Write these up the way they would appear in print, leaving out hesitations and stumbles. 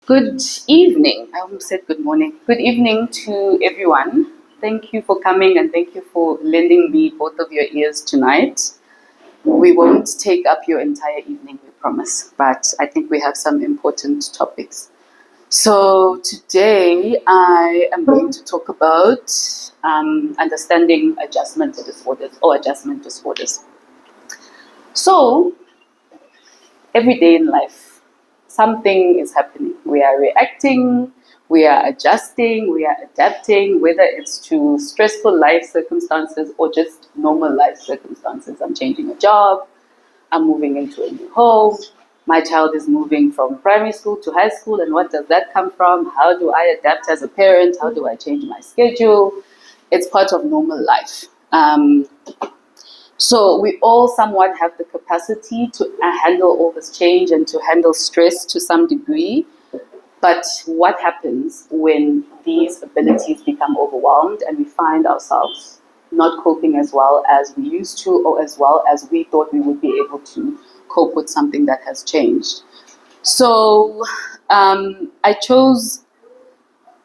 Good evening. I almost said good morning. Good evening to everyone. Thank you for coming and thank you for lending me both of your ears tonight. We won't take up your entire evening, we promise, but I think we have some important topics. So today I am going to talk about understanding adjustment disorders or adjustment disorders. So every day in life, something is happening. We are reacting, we are adjusting, we are adapting, whether it's to stressful life circumstances or just normal life circumstances. I'm changing a job, I'm moving into a new home, my child is moving from primary school to high school, and what does that come from? How do I adapt as a parent? How do I change my schedule? It's part of normal life. So we all somewhat have the capacity to handle all this change and to handle stress to some degree. But what happens when these abilities become overwhelmed and we find ourselves not coping as well as we used to or as well as we thought we would be able to cope with something that has changed? So I chose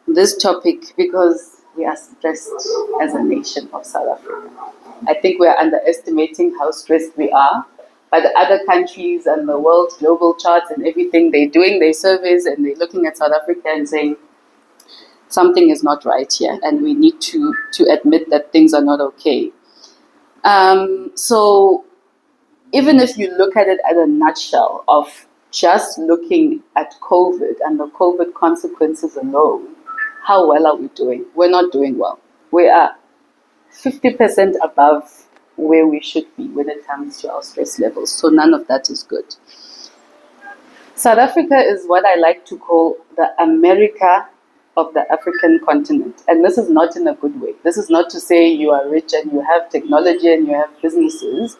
this topic because we are stressed as a nation of South Africa. I think we are underestimating how stressed we are. By the other countries and the world's global charts and everything, they're doing their surveys and they're looking at South Africa and saying something is not right here, and we need to admit that things are not okay. So even if you look at it at a nutshell of just looking at COVID and the COVID consequences alone, how well are we doing? We're not doing well. We are 50% above where we should be when it comes to our stress levels. So none of that is good. South Africa is what I like to call the America of the African continent. And this is not in a good way. This is not to say you are rich and you have technology and you have businesses.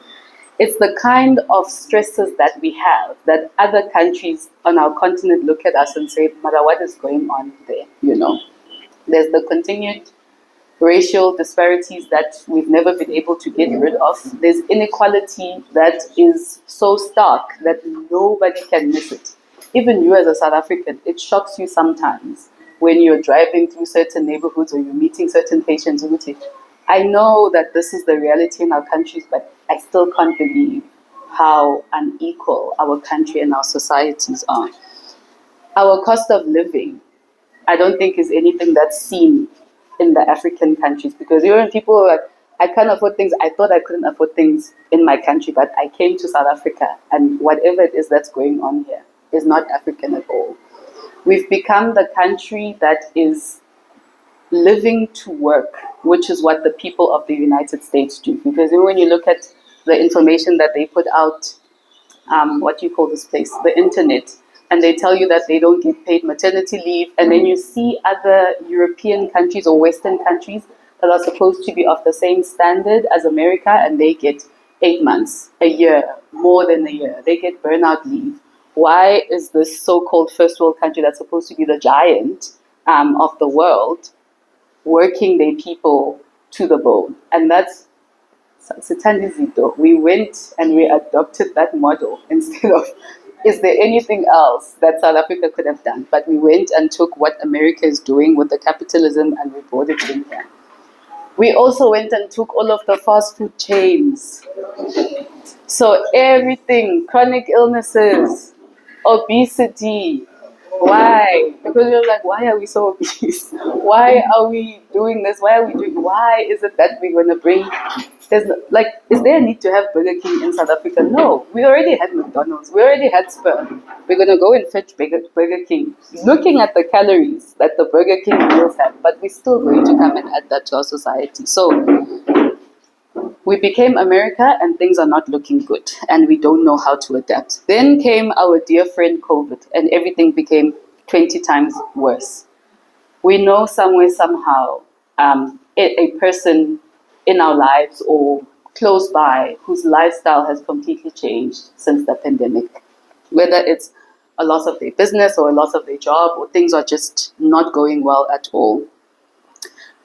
It's the kind of stresses that we have that other countries on our continent look at us and say, Mara, what is going on there? There's the continued racial disparities that we've never been able to get rid of. There's inequality that is so stark that nobody can miss it. Even you as a South African, it shocks you sometimes when you're driving through certain neighborhoods or you're meeting certain patients. I know that this is the reality in our countries, but I still can't believe how unequal our country and our societies are. Our cost of living, I don't think is anything that's seen in the African countries, because when people are like, I can't afford things, I thought I couldn't afford things in my country, but I came to South Africa and whatever it is that's going on here is not African at all. We've become the country that is living to work, which is what the people of the United States do. Because when you look at the information that they put out, what do you call this place? The internet. And they tell you that they don't get paid maternity leave. And then you see other European countries or Western countries that are supposed to be of the same standard as America, and they get 8 months, a year, more than a year. They get burnout leave. Why is this so-called first world country that's supposed to be the giant of the world working their people to the bone? And that's Zito. We went and we adopted that model instead of, is there anything else that South Africa could have done? But we went and took what America is doing with the capitalism and we brought it in here. We also went and took all of the fast food chains. So everything, chronic illnesses, obesity. Why? Because we're like, why are we so obese? Why are we doing this? Why is it that we're going to bring, is there a need to have Burger King in South Africa? No, we already had McDonald's. We already had Spur. We're going to go and fetch Burger King, looking at the calories that the Burger King meals have, but we're still going to come and add that to our society. So we became America and things are not looking good and we don't know how to adapt. Then came our dear friend COVID and everything became 20 times worse. We know somewhere, somehow, a person in our lives or close by whose lifestyle has completely changed since the pandemic. Whether it's a loss of their business or a loss of their job or things are just not going well at all.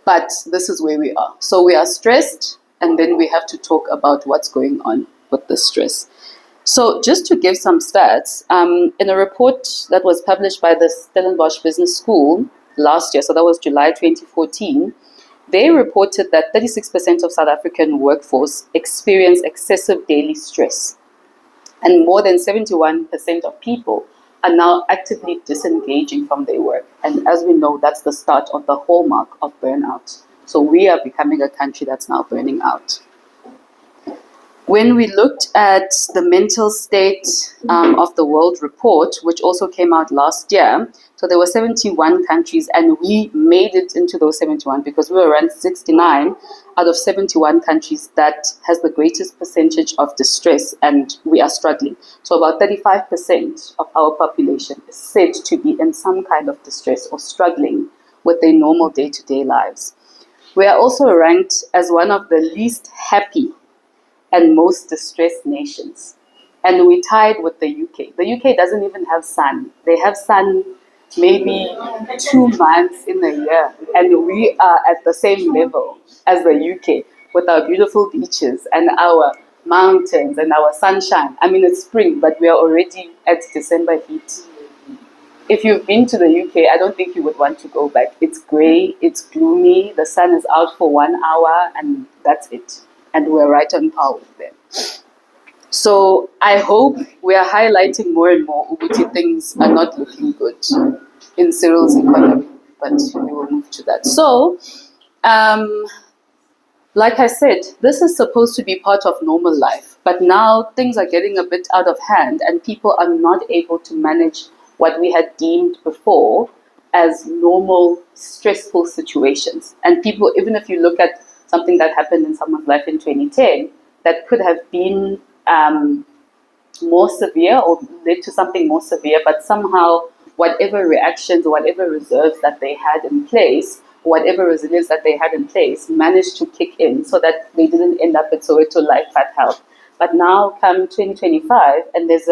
But this is where we are. So we are stressed, and then we have to talk about what's going on with the stress. So just to give some stats, in a report that was published by the Stellenbosch Business School last year, so that was July 2014, they reported that 36% of South African workforce experience excessive daily stress. And more than 71% of people are now actively disengaging from their work. And as we know, that's the start of the hallmark of burnout. So we are becoming a country that's now burning out. When we looked at the mental state of the world report, which also came out last year, so there were 71 countries, and we made it into those 71 because we were ranked 69 out of 71 countries that has the greatest percentage of distress, and we are struggling. So about 35% of our population is said to be in some kind of distress or struggling with their normal day-to-day lives. We are also ranked as one of the least happy and most distressed nations. And we tied with the UK. The UK doesn't even have sun. They have sun maybe 2 months in a year. And we are at the same level as the UK with our beautiful beaches and our mountains and our sunshine. I mean, it's spring, but we are already at December heat. If you've been to the UK, I don't think you would want to go back. It's grey, it's gloomy, the sun is out for 1 hour, and that's it. And we're right on par with them. So I hope we are highlighting more and more Ubuntu things are not looking good in Cyril's economy, but we will move to that. So, like I said, this is supposed to be part of normal life, but now things are getting a bit out of hand and people are not able to manage what we had deemed before as normal, stressful situations. And people, even if you look at something that happened in someone's life in 2010 that could have been more severe or led to something more severe, but somehow whatever reactions, whatever reserves that they had in place, whatever resilience that they had in place managed to kick in so that they didn't end up at Soweto Life at Health. But now come 2025 and there's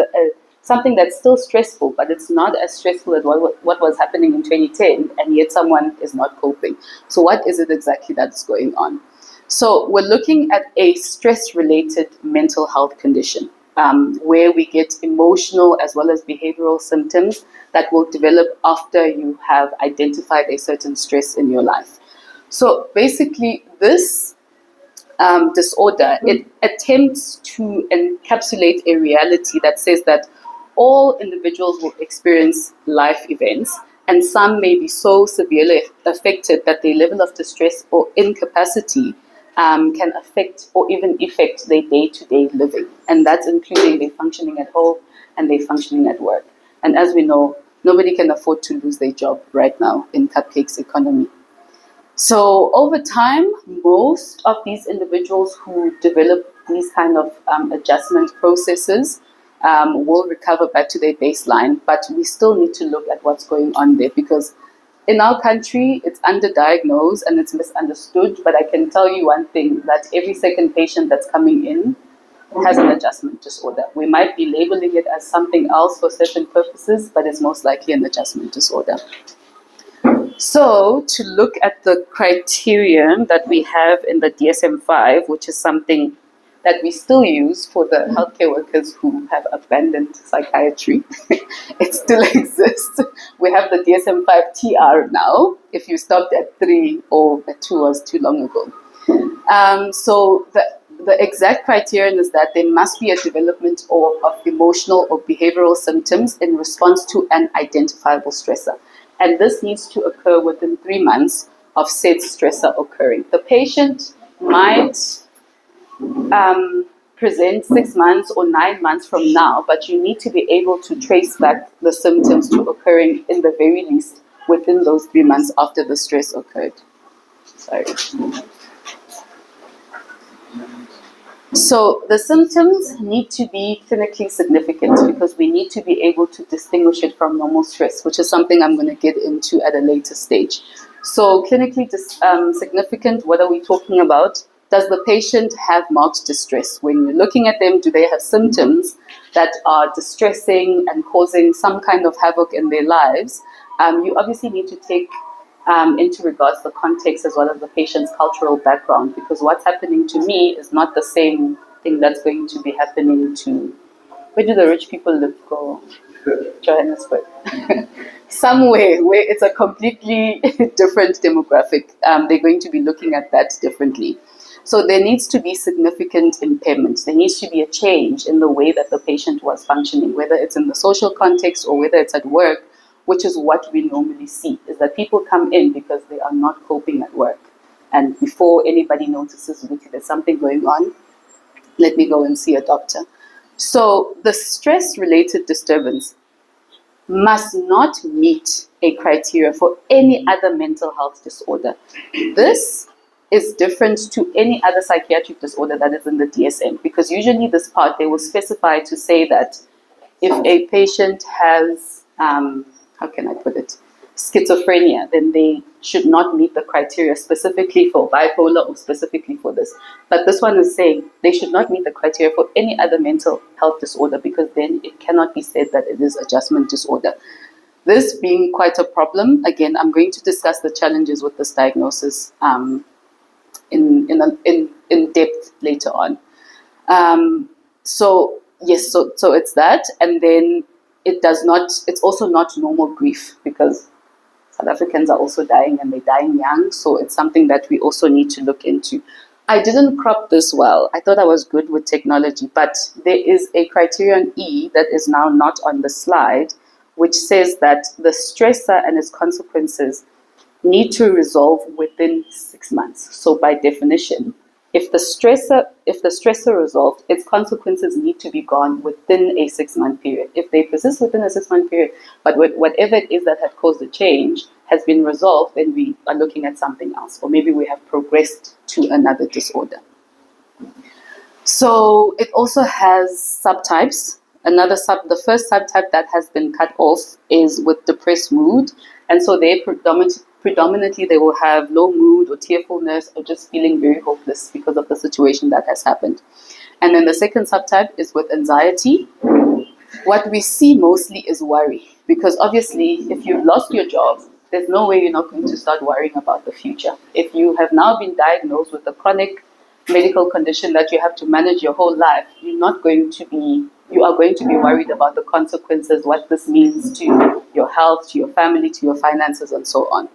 something that's still stressful, but it's not as stressful as what was happening in 2010, and yet someone is not coping. So what is it exactly that's going on? So we're looking at a stress-related mental health condition where we get emotional as well as behavioral symptoms that will develop after you have identified a certain stress in your life. So basically this disorder, it attempts to encapsulate a reality that says that all individuals will experience life events, and some may be so severely affected that their level of distress or incapacity can affect or even affect their day-to-day living. And that's including their functioning at home and their functioning at work. And as we know, nobody can afford to lose their job right now in Cupcake's economy. So over time, most of these individuals who develop these kind of adjustment processes will recover back to their baseline, but we still need to look at what's going on there, because in our country, it's underdiagnosed and it's misunderstood. But I can tell you one thing, that every second patient that's coming in has an adjustment disorder. We might be labeling it as something else for certain purposes, but it's most likely an adjustment disorder. So to look at the criterion that we have in the DSM-5, which is something that we still use for the healthcare workers who have abandoned psychiatry. It still exists. We have the DSM-5 TR now, if you stopped at 3 or at 2 was too long ago. So the exact criterion is that there must be a development of emotional or behavioral symptoms in response to an identifiable stressor. And this needs to occur within 3 months of said stressor occurring. The patient might present 6 months or 9 months from now, but you need to be able to trace back the symptoms to occurring in the very least within those 3 months after the stress occurred. Sorry. So the symptoms need to be clinically significant because we need to be able to distinguish it from normal stress, which is something I'm going to get into at a later stage. So clinically significant, what are we talking about? Does the patient have marked distress? When you're looking at them, do they have symptoms that are distressing and causing some kind of havoc in their lives? You obviously need to take into regards the context as well as the patient's cultural background, because what's happening to me is not the same thing that's going to be happening to Where do the rich people live? Go Johannesburg. Somewhere where it's a completely different demographic. They're going to be looking at that differently. So there needs to be significant impairment. There needs to be a change in the way that the patient was functioning, whether it's in the social context or whether it's at work, which is what we normally see, is that people come in because they are not coping at work. And before anybody notices that there's something going on, let me go and see a doctor. So the stress-related disturbance must not meet a criteria for any other mental health disorder. This is different to any other psychiatric disorder that is in the DSM, because usually this part they will specify to say that if a patient has, how can I put it, schizophrenia, then they should not meet the criteria specifically for bipolar or specifically for this. But this one is saying they should not meet the criteria for any other mental health disorder, because then it cannot be said that it is adjustment disorder. This being quite a problem, again, I'm going to discuss the challenges with this diagnosis in depth later on. So yes, so it's that, and then it's also not normal grief, because South Africans are also dying, and they're dying young, so it's something that we also need to look into. I didn't crop this well. I thought I was good with technology, but there is a criterion E that is now not on the slide, which says that the stressor and its consequences need to resolve within 6 months. So by definition, if the stressor resolved, its consequences need to be gone within a 6-month period. If they persist within a 6-month period, but whatever it is that had caused the change has been resolved, then we are looking at something else, or maybe we have progressed to another disorder. So it also has subtypes. The first subtype that has been cut off is with depressed mood, and so they predominantly they will have low mood or tearfulness or just feeling very hopeless because of the situation that has happened. And then the second subtype is with anxiety. What we see mostly is worry, because obviously if you've lost your job, there's no way you're not going to start worrying about the future. If you have now been diagnosed with a chronic medical condition that you have to manage your whole life, you are going to be worried about the consequences, what this means to your health, to your family, to your finances, and so on.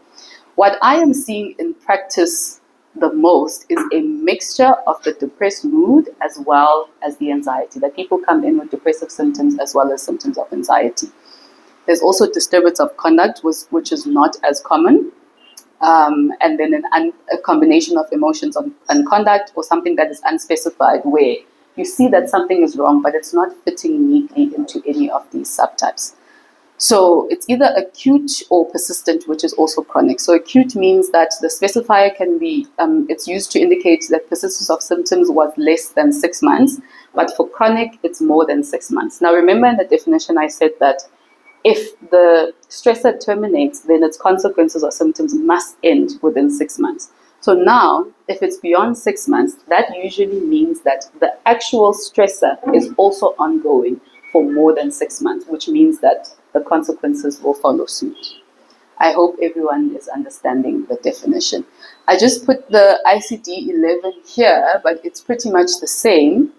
What I am seeing in practice the most is a mixture of the depressed mood as well as the anxiety, that people come in with depressive symptoms as well as symptoms of anxiety. There's also disturbance of conduct, which is not as common. And then a combination of emotions and conduct, or something that is unspecified, where you see that something is wrong, but it's not fitting neatly into any of these subtypes. So it's either acute or persistent, which is also chronic. So acute means that the specifier can be, it's used to indicate that persistence of symptoms was less than 6 months, but for chronic, it's more than 6 months. Now remember in the definition I said that if the stressor terminates, then its consequences or symptoms must end within 6 months. So now, if it's beyond 6 months, that usually means that the actual stressor is also ongoing for more than 6 months, which means that the consequences will follow suit. I hope everyone is understanding the definition. I just put the ICD-11 here, but it's pretty much the same.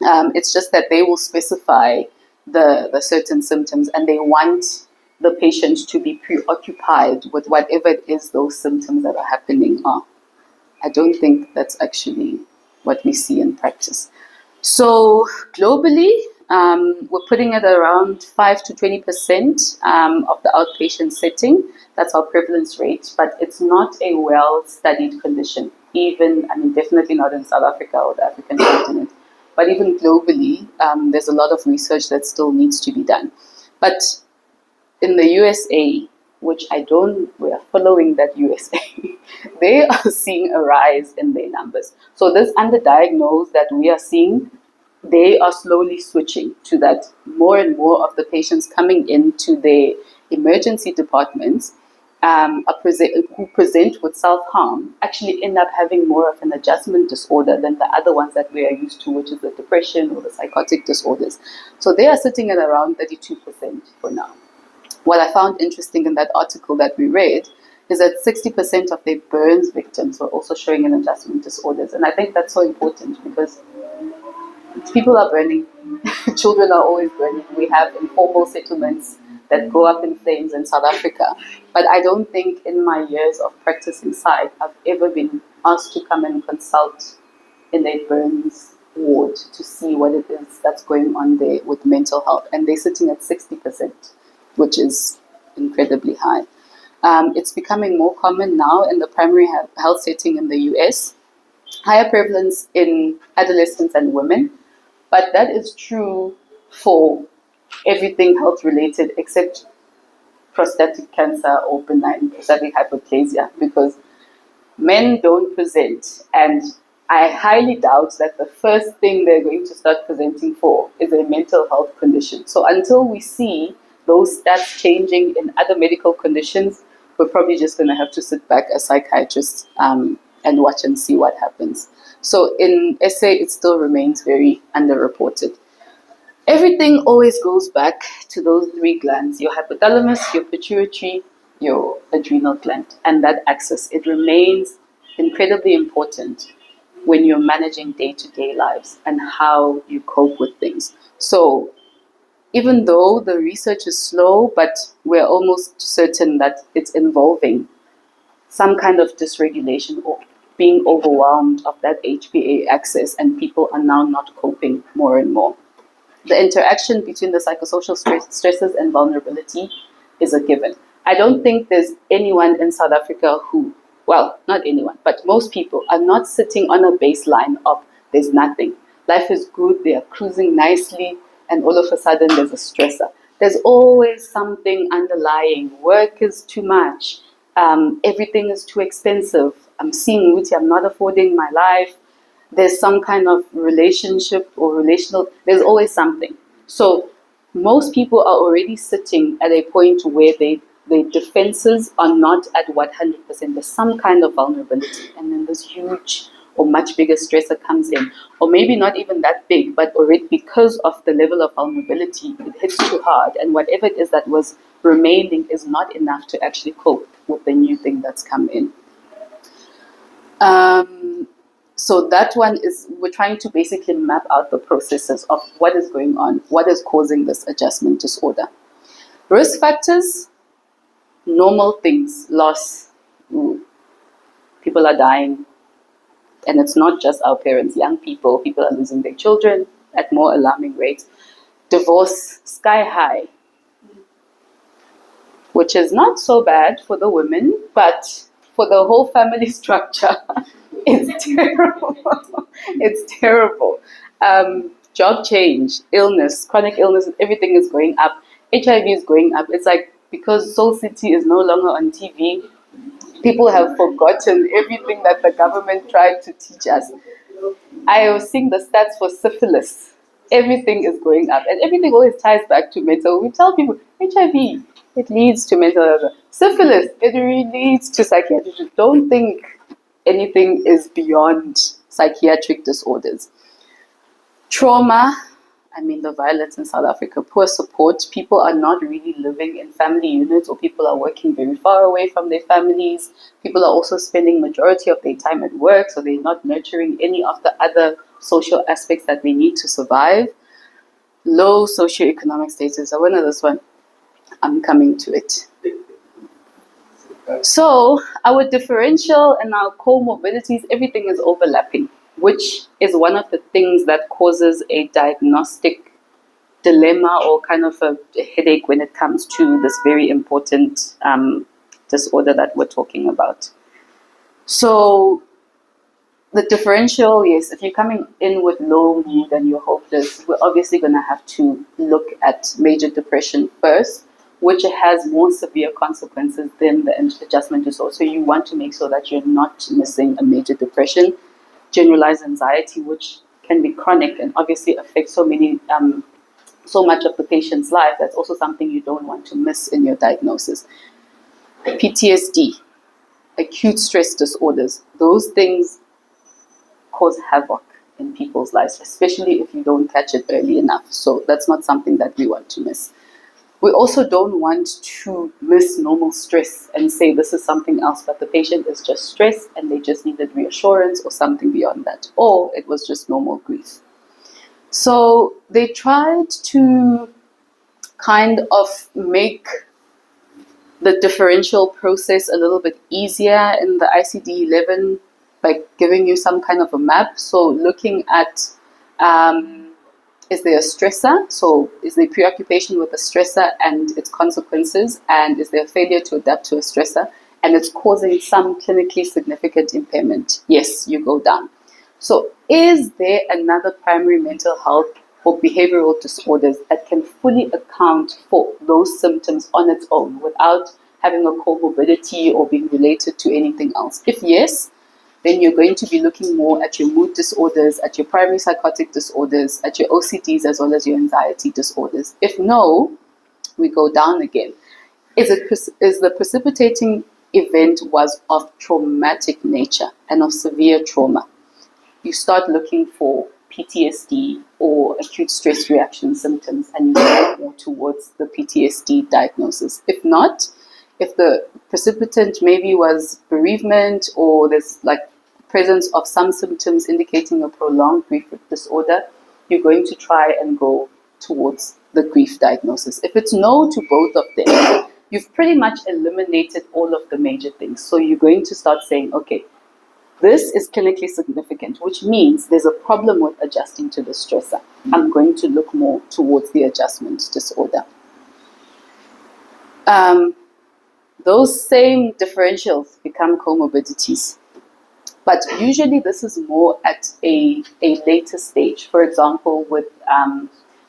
It's just that they will specify the certain symptoms, and they want the patient to be preoccupied with whatever it is those symptoms that are happening are. I don't think that's actually what we see in practice. So globally, we're putting it around 5 to 20% of the outpatient setting. That's our prevalence rate, but it's not a well-studied condition. Definitely not in South Africa or the African continent. But even globally, there's a lot of research that still needs to be done. But in the USA, which we are following that USA, they are seeing a rise in their numbers. So this underdiagnosed that we are seeing, they are slowly switching to that. More and more of the patients coming into the emergency departments who present with self-harm actually end up having more of an adjustment disorder than the other ones that we are used to, which is the depression or the psychotic disorders. So they are sitting at around 32% for now. What I found interesting in that article that we read is that 60% of their burns victims were also showing an adjustment disorders. And I think that's so important, because People are burning. Children are always burning. We have informal settlements that go up in flames in South Africa. But I don't think in my years of practicing Psych, I've ever been asked to come and consult in a burns ward to see what it is that's going on there with mental health. And they're sitting at 60%, which is incredibly high. It's becoming more common now in the primary health setting in the US. Higher prevalence in adolescents and women, but that is true for everything health related except prostatic cancer or benign prostatic hyperplasia, because men don't present, and I highly doubt that the first thing they're going to start presenting for is a mental health condition. So until we see those stats changing in other medical conditions, we're probably just going to have to sit back as psychiatrists and watch and see what happens. So in SA, it still remains very underreported. Everything always goes back to those three glands: your hypothalamus, your pituitary, your adrenal gland, and that axis. It remains incredibly important when you're managing day-to-day lives and how you cope with things. So even though the research is slow, but we're almost certain that it's involving some kind of dysregulation or being overwhelmed of that HPA axis, and people are now not coping more and more. The interaction between the psychosocial stresses and vulnerability is a given. I don't think there's anyone in South Africa who, well, not anyone, but most people are not sitting on a baseline of there's nothing. Life is good, they are cruising nicely, and all of a sudden there's a stressor. There's always something underlying. Work is too much. Everything is too expensive. I'm seeing Ruti, I'm not affording my life. There's some kind of relationship or relational, there's always something. So most people are already sitting at a point where their defenses are not at 100%. There's some kind of vulnerability, and then this huge or much bigger stressor comes in, or maybe not even that big, but already because of the level of vulnerability, it hits too hard, and whatever it is that was remaining is not enough to actually cope with the new thing that's come in. So that one is, we're trying to basically map out the processes of what is going on, what is causing this adjustment disorder. Risk factors, normal things, loss, people are dying, and it's not just our parents, young people are losing their children at more alarming rates. Divorce, sky high, which is not so bad for the women, but for the whole family structure, it's terrible. It's terrible. Job change, illness, chronic illness, everything is going up. HIV is going up. It's like, because Soul City is no longer on TV, people have forgotten everything that the government tried to teach us. I was seeing the stats for syphilis. Everything is going up, and everything always ties back to mental. We tell people HIV, it leads to mental health. Syphilis, it really leads to psychiatric. Don't think anything is beyond psychiatric disorders. Trauma, I mean, the violence in South Africa, poor support. People are not really living in family units, or people are working very far away from their families. People are also spending majority of their time at work, so they're not nurturing any of the other social aspects that we need to survive. Low socioeconomic status. I went to this one. I'm coming to it. So our differential and our comorbidities, everything is overlapping, which is one of the things that causes a diagnostic dilemma or kind of a headache when it comes to this very important disorder that we're talking about. So the differential, yes, if you're coming in with low mood and you're hopeless, we're obviously going to have to look at major depression first, which has more severe consequences than the adjustment disorder. So you want to make sure that you're not missing a major depression. Generalized anxiety, which can be chronic and obviously affects so much of the patient's life. That's also something you don't want to miss in your diagnosis. PTSD, acute stress disorders, those things cause havoc in people's lives, especially if you don't catch it early enough. So that's not something that we want to miss. We also don't want to miss normal stress and say this is something else, but the patient is just stressed and they just needed reassurance or something beyond that, or it was just normal grief. So they tried to kind of make the differential process a little bit easier in the ICD-11 by giving you some kind of a map. So looking at, is there a stressor? So is there preoccupation with the stressor and its consequences? And is there a failure to adapt to a stressor? And it's causing some clinically significant impairment. Yes, you go down. So is there another primary mental health or behavioral disorders that can fully account for those symptoms on its own without having a comorbidity or being related to anything else? If yes, then you're going to be looking more at your mood disorders, at your primary psychotic disorders, at your OCDs, as well as your anxiety disorders. If no, we go down again. Is the precipitating event was of traumatic nature and of severe trauma? You start looking for PTSD or acute stress reaction symptoms, and you go more towards the PTSD diagnosis. If not, if the precipitant maybe was bereavement, or there's like presence of some symptoms indicating a prolonged grief disorder, you're going to try and go towards the grief diagnosis. If it's no to both of them, you've pretty much eliminated all of the major things. So you're going to start saying, okay, this is clinically significant, which means there's a problem with adjusting to the stressor. I'm going to look more towards the adjustment disorder. Those same differentials become comorbidities. But usually this is more at a later stage. For example, with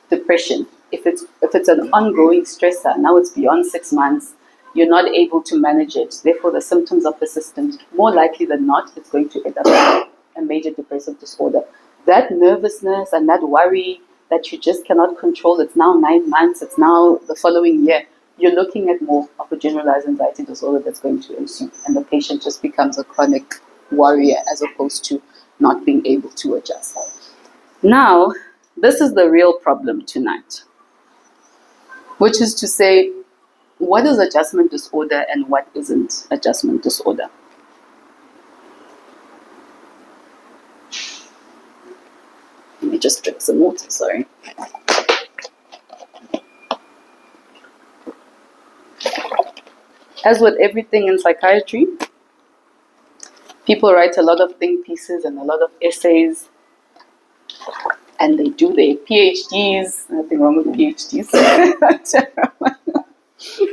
depression, if it's an ongoing stressor, now it's beyond 6 months, you're not able to manage it, therefore the symptoms are persistent, more likely than not, it's going to end up in a major depressive disorder. That nervousness and that worry that you just cannot control, it's now 9 months, it's now the following year, you're looking at more of a generalized anxiety disorder that's going to ensue, and the patient just becomes a chronic warrior as opposed to not being able to adjust. Now, this is the real problem tonight, which is to say, what is adjustment disorder and what isn't adjustment disorder? Let me just drink some water, sorry. As with everything in psychiatry, people write a lot of think pieces and a lot of essays, and they do their PhDs. Nothing wrong with PhDs.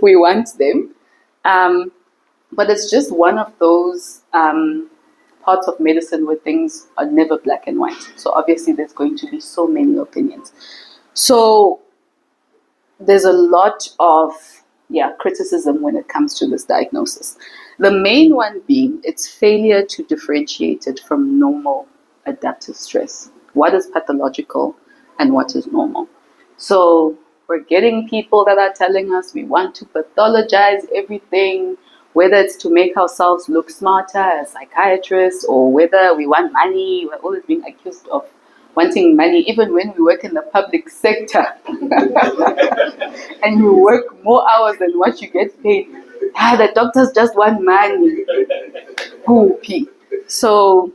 We want them. But it's just one of those parts of medicine where things are never black and white. So obviously there's going to be so many opinions. So there's a lot of criticism when it comes to this diagnosis. The main one being its failure to differentiate it from normal adaptive stress. What is pathological and what is normal? So we're getting people that are telling us we want to pathologize everything, whether it's to make ourselves look smarter as psychiatrists or whether we want money. We're always being accused of wanting money, even when we work in the public sector and you work more hours than what you get paid. The doctors just want money. Poopy. So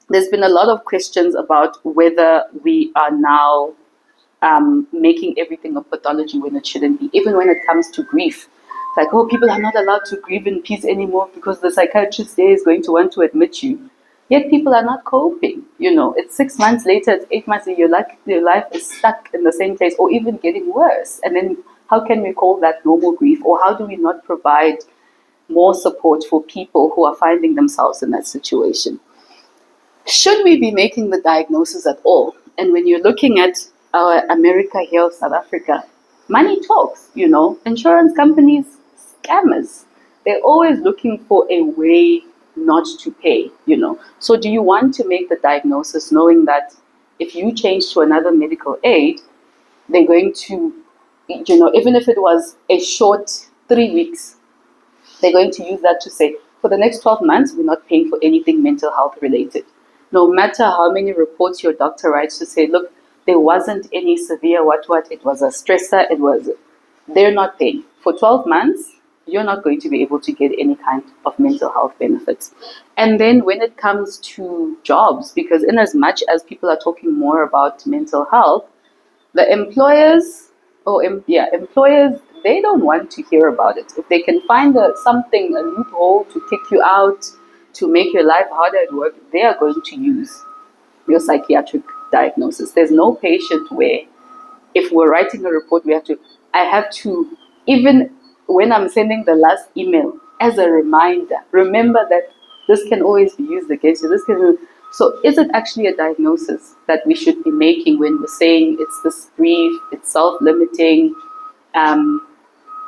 there's been a lot of questions about whether we are now making everything a pathology when it shouldn't be, even when it comes to grief. Like, oh, people are not allowed to grieve in peace anymore because the psychiatrist there is going to want to admit you. Yet people are not coping. It's 6 months later, it's 8 months, and your life is stuck in the same place or even getting worse. And then how can we call that normal grief? Or how do we not provide more support for people who are finding themselves in that situation? Should we be making the diagnosis at all? And when you're looking at our America here, South Africa, money talks, insurance companies, scammers. They're always looking for a way not to pay, So do you want to make the diagnosis knowing that if you change to another medical aid, they're going to, even if it was a short 3 weeks, they're going to use that to say, for the next 12 months, we're not paying for anything mental health related. No matter how many reports your doctor writes to say, look, there wasn't any severe what, it was a stressor, they're not paying. For 12 months, you're not going to be able to get any kind of mental health benefits. And then when it comes to jobs, because in as much as people are talking more about mental health, the employers, employers, they don't want to hear about it. If they can find a loophole to kick you out, to make your life harder at work, they are going to use your psychiatric diagnosis. There's no patient where if we're writing a report, I have to, even when I'm sending the last email, as a reminder, remember that this can always be used against you. So is it actually a diagnosis that we should be making when we're saying it's this brief, it's self-limiting,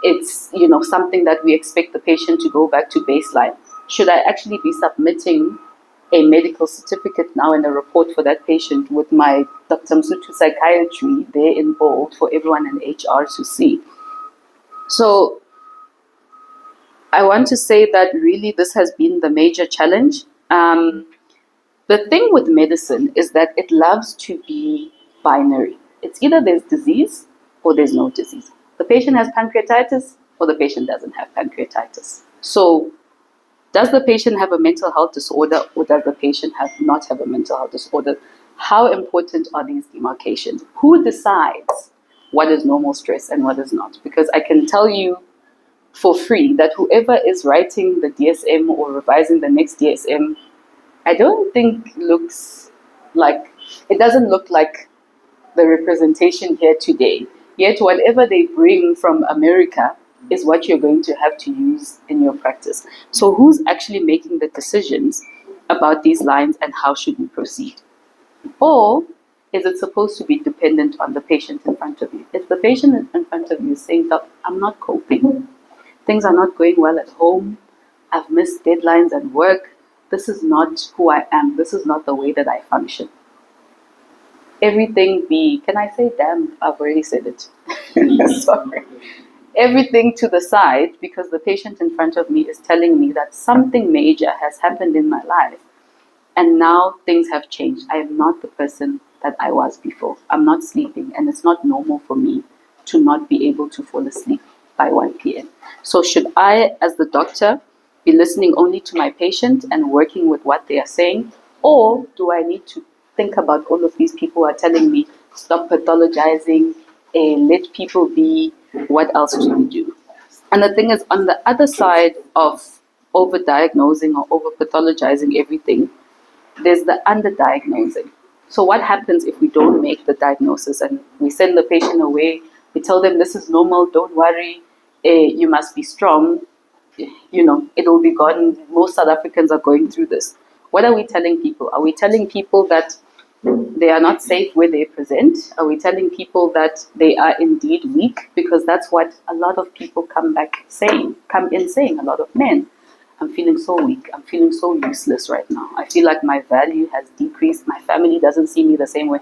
it's something that we expect the patient to go back to baseline? Should I actually be submitting a medical certificate now in a report for that patient with my Dr. Msutu psychiatry there in bold for everyone in HR to see? So I want to say that really this has been the major challenge. The thing with medicine is that it loves to be binary. It's either there's disease or there's no disease. The patient has pancreatitis or the patient doesn't have pancreatitis. So does the patient have a mental health disorder or does the patient not have a mental health disorder? How important are these demarcations? Who decides what is normal stress and what is not? Because I can tell you for free that whoever is writing the DSM or revising the next DSM, I don't think it doesn't look like the representation here today. Yet whatever they bring from America is what you're going to have to use in your practice. So who's actually making the decisions about these lines and how should we proceed? Or is it supposed to be dependent on the patient in front of you? If the patient in front of you is saying, "Doc, I'm not coping. Things are not going well at home. I've missed deadlines at work. This is not who I am. This is not the way that I function." Can I say damn? I've already said it. Sorry. Everything to the side, because the patient in front of me is telling me that something major has happened in my life and now things have changed. I am not the person that I was before. I'm not sleeping, and it's not normal for me to not be able to fall asleep by 1 p.m. So should I, as the doctor, be listening only to my patient and working with what they are saying? Or do I need to think about all of these people who are telling me, stop pathologizing, let people be, what else do we do? And the thing is, on the other side of over-diagnosing or over-pathologizing everything, there's the under-diagnosing. So what happens if we don't make the diagnosis and we send the patient away, we tell them this is normal, don't worry, you must be strong, it will be gone. Most South Africans are going through this. What are we telling people? Are we telling people that they are not safe where they present? Are we telling people that they are indeed weak? Because that's what a lot of people come in saying, a lot of men. I'm feeling so weak. I'm feeling so useless right now. I feel like my value has decreased. My family doesn't see me the same way.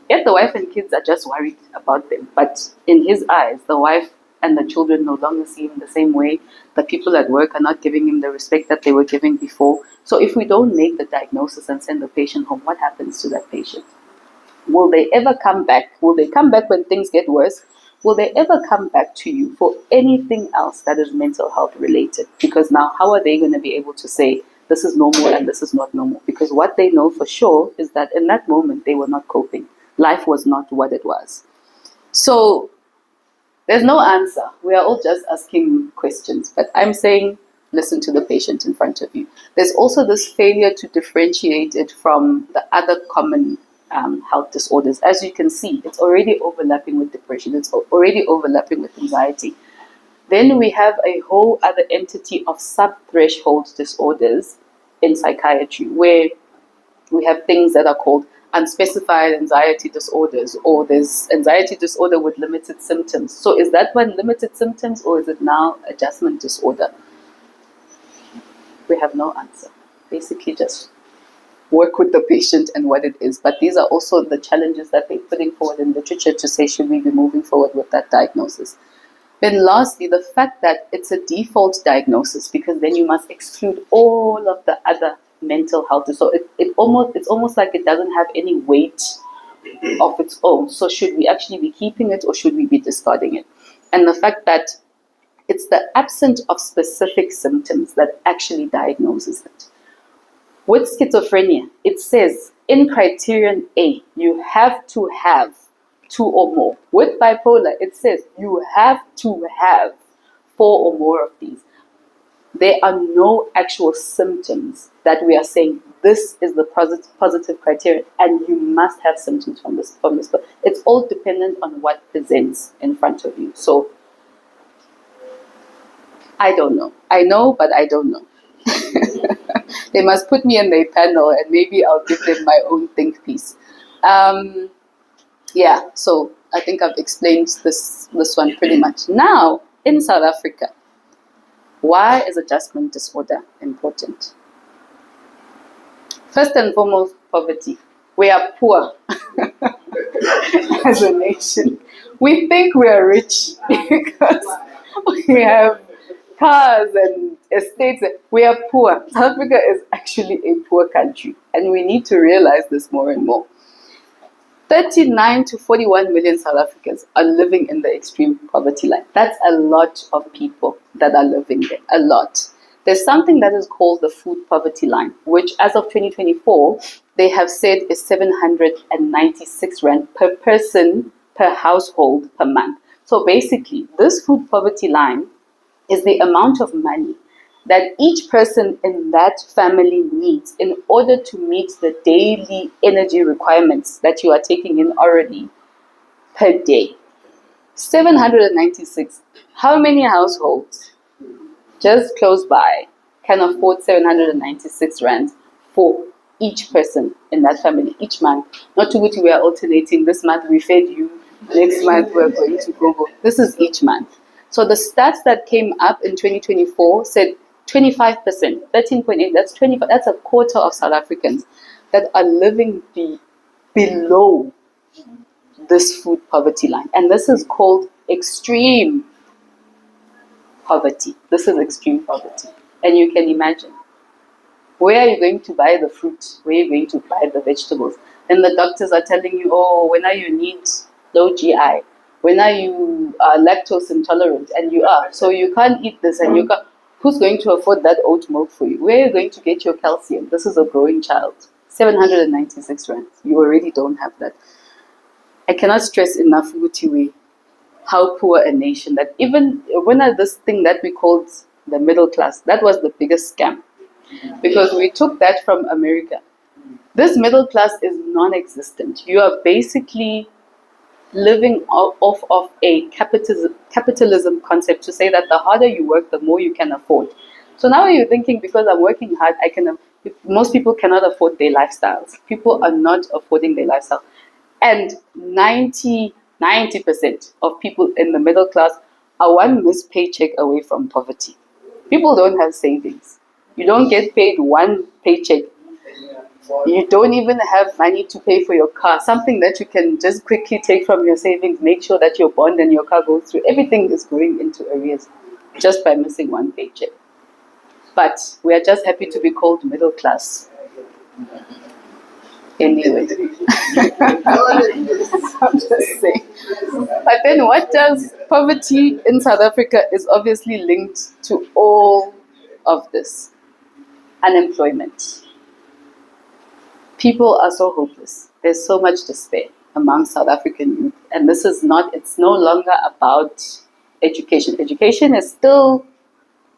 Yet the wife and kids are just worried about them. But in his eyes, the wife and the children no longer see him the same way. The people at work are not giving him the respect that they were giving before. So if we don't make the diagnosis and send the patient home, what happens to that patient? Will they ever come back? Will they come back when things get worse? Will they ever come back to you for anything else that is mental health related? Because now, how are they going to be able to say this is normal and this is not normal? Because what they know for sure is that in that moment, they were not coping. Life was not what it was. So there's no answer. We are all just asking questions. But I'm saying, listen to the patient in front of you. There's also this failure to differentiate it from the other common health disorders. As you can see, it's already overlapping with depression. It's already overlapping with anxiety. Then we have a whole other entity of sub-threshold disorders in psychiatry, where we have things that are called unspecified anxiety disorders, or there's anxiety disorder with limited symptoms. So is that one limited symptoms, or is it now adjustment disorder? We have no answer. Basically just work with the patient and what it is. But these are also the challenges that they're putting forward in literature to say, should we be moving forward with that diagnosis? Then lastly, the fact that it's a default diagnosis, because then you must exclude all of the other mental health. So it's almost like it doesn't have any weight of its own. So should we actually be keeping it or should we be discarding it? And the fact that It's the absence of specific symptoms that actually diagnoses it. With schizophrenia, it says in criterion A, you have to have 2 or more. With bipolar, it says you have to have 4 or more of these. There are no actual symptoms that we are saying this is the positive criteria and you must have symptoms from this. It's all dependent on what presents in front of you. So I don't know. I know, but I don't know. They must put me in their panel and maybe I'll give them my own think piece. Yeah, so I think I've explained this one pretty much. Now, in South Africa, why is adjustment disorder important? First and foremost, poverty. We are poor as a nation. We think we are rich because we have cars and estates. We are poor. South Africa is actually a poor country, and we need to realize this more and more. 39 to 41 million South Africans are living in the extreme poverty line. That's a lot of people that are living there, a lot. There's something that is called the food poverty line, which as of 2024, they have said is 796 Rand per person, per household, per month. So basically, this food poverty line is the amount of money that each person in that family needs in order to meet the daily energy requirements that you are taking in orally per day. 796. How many households just close by can afford 796 Rand for each person in that family each month? Not to which we are alternating. This month we fed you, next month we're going to Google. This is each month. So the stats that came up in 2024 said 25%, 13.8, that's 25, that's a quarter of South Africans that are living below this food poverty line. And this is called extreme poverty. This is extreme poverty. And you can imagine, where are you going to buy the fruit? Where are you going to buy the vegetables? And the doctors are telling you, oh, when are you need low GI? When are you lactose intolerant? And you are. So you can't eat this and you can't. Who's going to afford that oat milk for you? Where are you going to get your calcium? This is a growing child. 796 Rand. You already don't have that. I cannot stress enough, Gutiwe, how poor a nation that even when this thing that we called the middle class, that was the biggest scam. Because we took that from America. This middle class is non-existent. You are basically living off of a capitalism concept to say that the harder you work, the more you can afford. So now you're thinking, because I'm working hard, most people cannot afford their lifestyles. People are not affording their lifestyle. And 90% of people in the middle class are one missed paycheck away from poverty. People don't have savings. You don't get paid one paycheck. You don't even have money to pay for your car, something that you can just quickly take from your savings, make sure that your bond and your car goes through. Everything is going into arrears just by missing one paycheck. But we are just happy to be called middle class. Anyway. I'm just saying. But then what does poverty in South Africa is obviously linked to all of this. Unemployment. People are so hopeless. There's so much despair among South African youth. And this is it's no longer about education. Education is still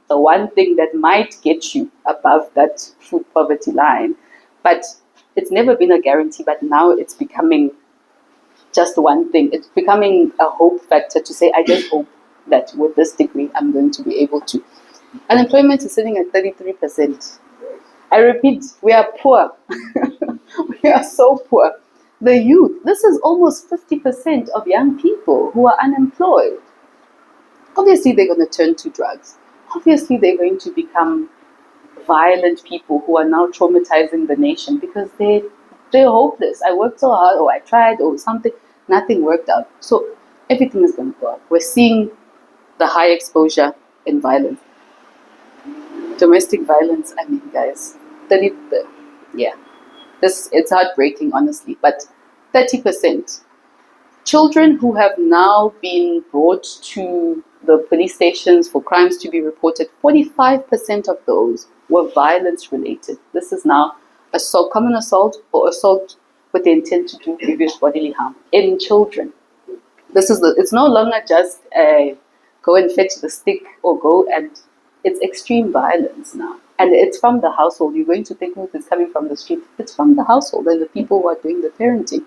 the one thing that might get you above that food poverty line. But it's never been a guarantee, but now it's becoming just one thing. It's becoming a hope factor to say, I just hope that with this degree, I'm going to be able to. Unemployment is sitting at 33%. I repeat, we are poor. We are so poor. The youth, this is almost 50% of young people who are unemployed. Obviously, they're going to turn to drugs. Obviously, they're going to become violent people who are now traumatizing the nation because they're hopeless. I worked so hard, or I tried, or something. Nothing worked out. So everything is going to go up. We're seeing the high exposure in violence. Domestic violence, I mean, guys, it's heartbreaking, honestly, but 30%. Children who have now been brought to the police stations for crimes to be reported, 45% of those were violence related. This is now assault, common assault, or assault with the intent to do grievous bodily harm in children. It's no longer just go and fetch the stick or go and, it's extreme violence now. And it's from the household. You're going to think it's coming from the street. It's from the household and the people who are doing the parenting.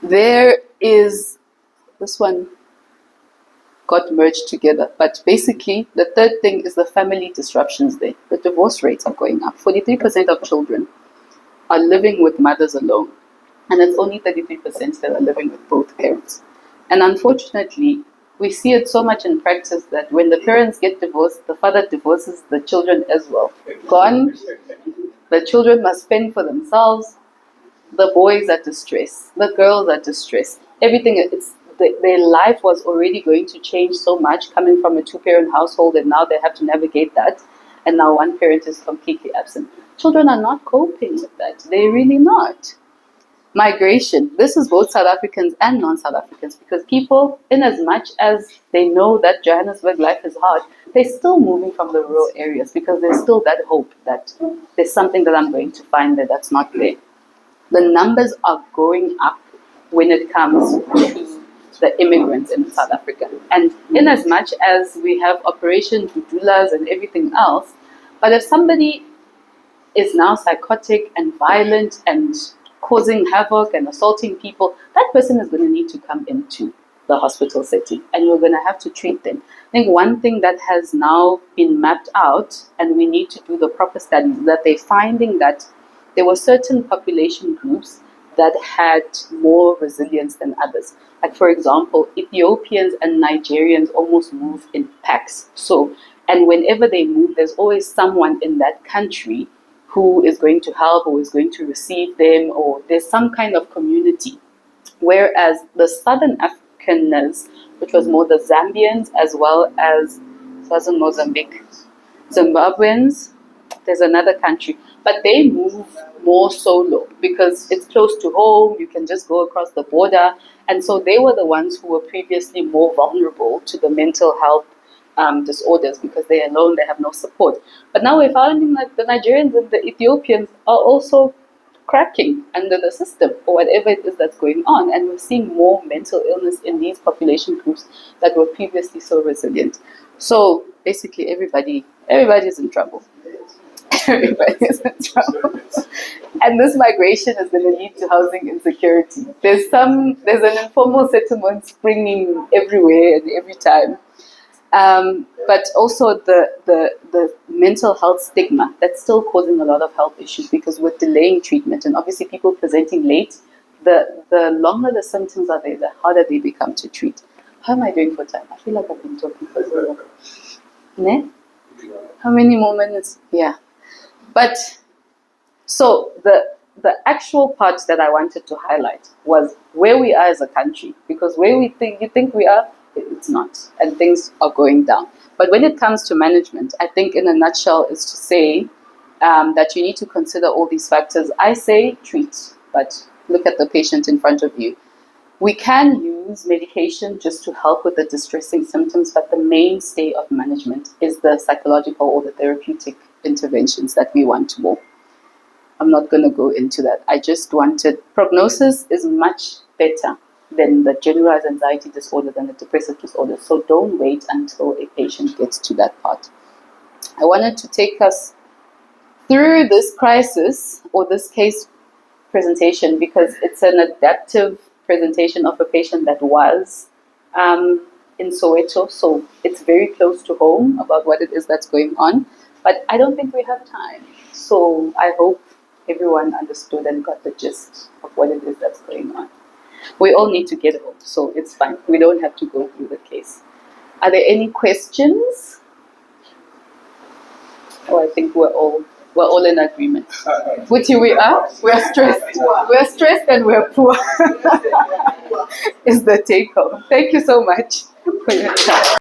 There is, this one got merged together. But basically, the third thing is the family disruptions there. The divorce rates are going up. 43% of children are living with mothers alone. And it's only 33% that are living with both parents. And unfortunately, we see it so much in practice that when the parents get divorced, the father divorces the children as well. Gone. The children must fend for themselves. The boys are distressed. The girls are distressed. Everything, their life was already going to change so much coming from a two-parent household, and now they have to navigate that. And now one parent is completely absent. Children are not coping with that. They're really not. Migration. This is both South Africans and non-South Africans, because people, in as much as they know that Johannesburg life is hard, they're still moving from the rural areas because there's still that hope that there's something that I'm going to find there that's not there. The numbers are going up when it comes to the immigrants in South Africa. And in as much as we have Operation Dudulas and everything else, but if somebody is now psychotic and violent and causing havoc and assaulting people, that person is going to need to come into the hospital setting, and you're going to have to treat them. I think one thing that has now been mapped out, and we need to do the proper studies, that they're finding that there were certain population groups that had more resilience than others. Like, for example, Ethiopians and Nigerians almost move in packs. So, and whenever they move, there's always someone in that country who is going to help or is going to receive them, or there's some kind of community. Whereas the Southern Africanness, which was more the Zambians as well as Southern Mozambique, Zimbabweans, there's another country, but they move more solo because it's close to home, you can just go across the border. And so they were the ones who were previously more vulnerable to the mental health disorders because they're alone, they have no support. But now we're finding that the Nigerians and the Ethiopians are also cracking under the system or whatever it is that's going on. And we're seeing more mental illness in these population groups that were previously so resilient. So basically everybody's in trouble. Everybody's in trouble. And this migration is going to lead to housing insecurity. There's an informal settlement springing everywhere and every time. But also the mental health stigma that's still causing a lot of health issues because we're delaying treatment, and obviously people presenting late, the longer the symptoms are there, the harder they become to treat. How am I doing for time? I feel like I've been talking for so long. Ne? How many more minutes? Yeah. But so the actual part that I wanted to highlight was where we are as a country, because where you think we are, it's not, and things are going down. But when it comes to management, I think in a nutshell is to say that you need to consider all these factors. I say treat, but look at the patient in front of you. We can use medication just to help with the distressing symptoms, but the mainstay of management is the psychological or the therapeutic interventions that we want more. I'm not going to go into that. I just wanted, prognosis is much better than the generalized anxiety disorder, than the depressive disorder. So don't wait until a patient gets to that part. I wanted to take us through this crisis or this case presentation because it's an adaptive presentation of a patient that was in Soweto. So it's very close to home about what it is that's going on. But I don't think we have time. So I hope everyone understood and got the gist of what it is that's going on. We all need to get home, so it's fine. We don't have to go through the case. Are there any questions? Oh, I think we're all in agreement. Which we are? We're stressed. We're stressed and we're poor. Is the take home. Thank you so much for your time.